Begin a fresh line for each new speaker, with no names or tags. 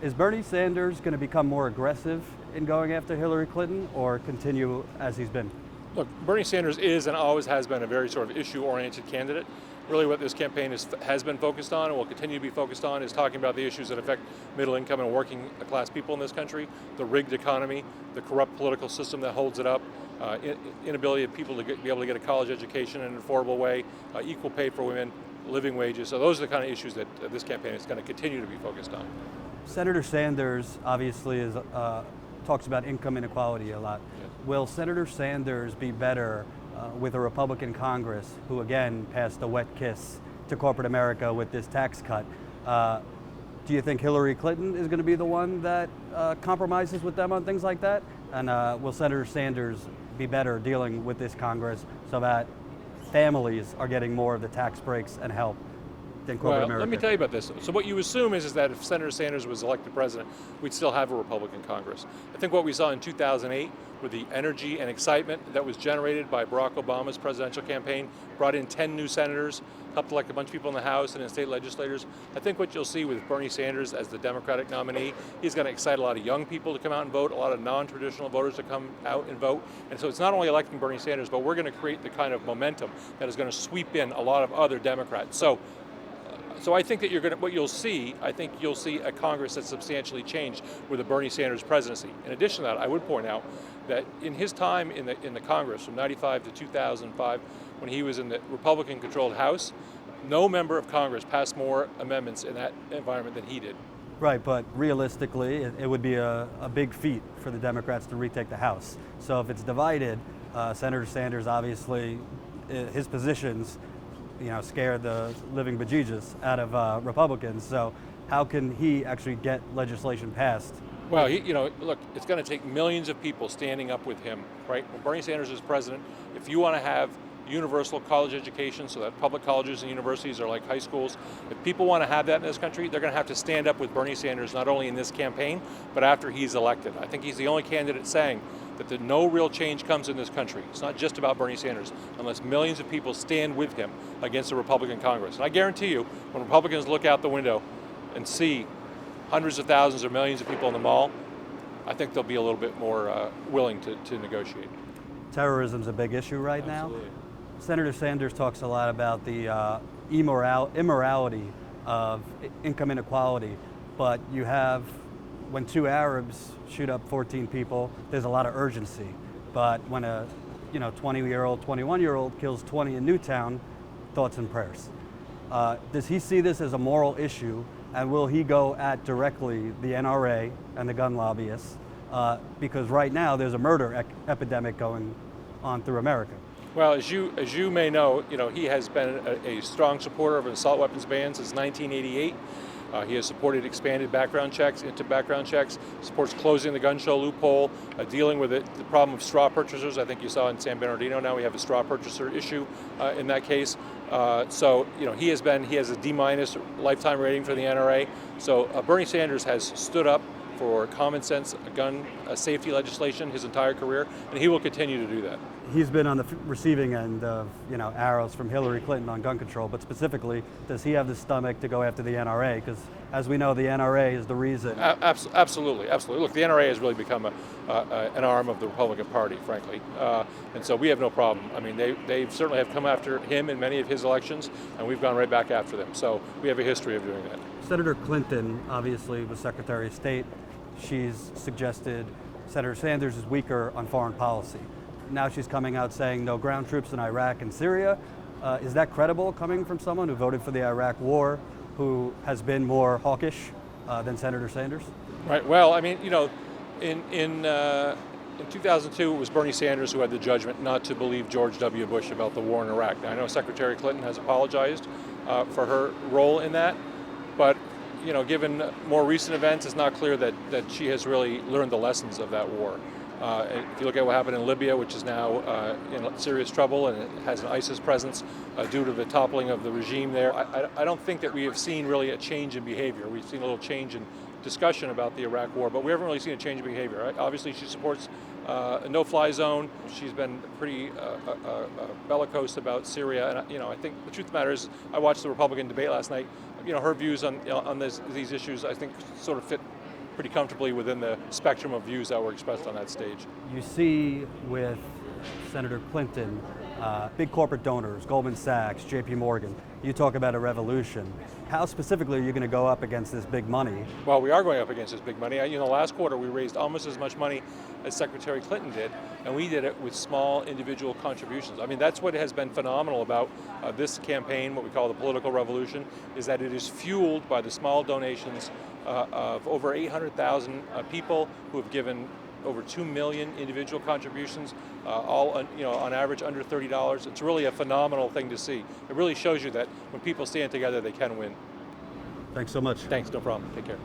Is Bernie Sanders going to become more aggressive in going after Hillary Clinton or continue as he's been?
Look, Bernie Sanders is and always has been a very sort of issue-oriented candidate. Really what this campaign has been focused on and will continue to be focused on is talking about the issues that affect middle-income and working class people in this country, the rigged economy, the corrupt political system that holds it up, inability of people to be able to get a college education in an affordable way, equal pay for women, living wages. So those are the kind of issues that this campaign is going to continue to be focused on.
Senator Sanders obviously talks about income inequality a lot.
Yes.
Will Senator Sanders be better with a Republican Congress who again passed a wet kiss to corporate America with this tax cut? Do you think Hillary Clinton is going to be the one that compromises with them on things like that? And will Senator Sanders be better dealing with this Congress so that families are getting more of the tax breaks and help than corporate America?
Let me tell you about this. So what you assume is that if Senator Sanders was elected president, we'd still have a Republican Congress. I think what we saw in 2008 with the energy and excitement that was generated by Barack Obama's presidential campaign, brought in 10 new senators, helped elect a bunch of people in the House and in state legislators. I think what you'll see with Bernie Sanders as the Democratic nominee, he's going to excite a lot of young people to come out and vote, a lot of non-traditional voters to come out and vote. And so it's not only electing Bernie Sanders, but we're going to create the kind of momentum that is going to sweep in a lot of other Democrats. So I think that what you'll see, I think you'll see a Congress that's substantially changed with the Bernie Sanders presidency. In addition to that, I would point out that in his time in the Congress from 95 to 2005, when he was in the Republican-controlled House, no member of Congress passed more amendments in that environment than he did.
Right, but realistically, it would be a big feat for the Democrats to retake the House. So if it's divided, Senator Sanders obviously, his positions scare the living bejesus out of Republicans. So how can he actually get legislation passed?
Well, look, it's going to take millions of people standing up with him, right? When Bernie Sanders is president, if you want to have universal college education so that public colleges and universities are like high schools, if people want to have that in this country, they're going to have to stand up with Bernie Sanders, not only in this campaign, but after he's elected. I think he's the only candidate saying that no real change comes in this country. It's not just about Bernie Sanders, unless millions of people stand with him against the Republican Congress. And I guarantee you, when Republicans look out the window and see hundreds of thousands or millions of people in the mall, I think they'll be a little bit more willing to negotiate.
Terrorism's a big issue right
Absolutely.
now. Senator Sanders talks a lot about the immorality of income inequality, but you have, when two Arabs shoot up 14 people, there's a lot of urgency. But when a 20-year-old, 21-year-old kills 20 in Newtown, thoughts and prayers. Does he see this as a moral issue, and will he go at directly the NRA and the gun lobbyists? Because right now there's a murder epidemic going on through America.
Well, as you may know, he has been a strong supporter of an assault weapons ban since 1988. He has supported expanded background checks, supports closing the gun show loophole, dealing with the problem of straw purchasers. I think you saw in San Bernardino now we have a straw purchaser issue in that case. So he has a D- lifetime rating for the NRA. So Bernie Sanders has stood up for common sense gun safety legislation his entire career, and he will continue to do that.
He's been on the receiving end of arrows from Hillary Clinton on gun control, but specifically, does he have the stomach to go after the NRA? Because as we know, the NRA is the reason.
Absolutely. Look, the NRA has really become an arm of the Republican Party, frankly, and so we have no problem. I mean, they certainly have come after him in many of his elections, and we've gone right back after them. So we have a history of doing that.
Senator Clinton obviously was Secretary of State. She's suggested Senator Sanders is weaker on foreign policy. Now she's coming out saying no ground troops in Iraq and Syria. Is that credible coming from someone who voted for the Iraq war, who has been more hawkish than Senator Sanders?
Right. Well, I mean, in 2002, it was Bernie Sanders who had the judgment not to believe George W. Bush about the war in Iraq. Now, I know Secretary Clinton has apologized for her role in that, but given more recent events, it's not clear that she has really learned the lessons of that war. If you look at what happened in Libya, which is now in serious trouble and it has an ISIS presence due to the toppling of the regime there, I don't think that we have seen really a change in behavior. We've seen a little change in discussion about the Iraq war, but we haven't really seen a change in behavior. Right? Obviously, she supports a no-fly zone. She's been pretty bellicose about Syria, and I think the truth of the matter is, I watched the Republican debate last night. Her views on these issues, I think, sort of fit pretty comfortably within the spectrum of views that were expressed on that stage.
You see with Senator Clinton, big corporate donors, Goldman Sachs, JP Morgan, you talk about a revolution. How specifically are you going to go up against this big money?
Well, we are going up against this big money. Last quarter we raised almost as much money as Secretary Clinton did, and we did it with small individual contributions. I mean, that's what has been phenomenal about this campaign, what we call the political revolution, is that it is fueled by the small donations of over 800,000 people who have given over 2 million individual contributions, all on average under $30. It's really a phenomenal thing to see. It really shows you that when people stand together, they can win.
Thanks so much.
Thanks, no problem. Take care.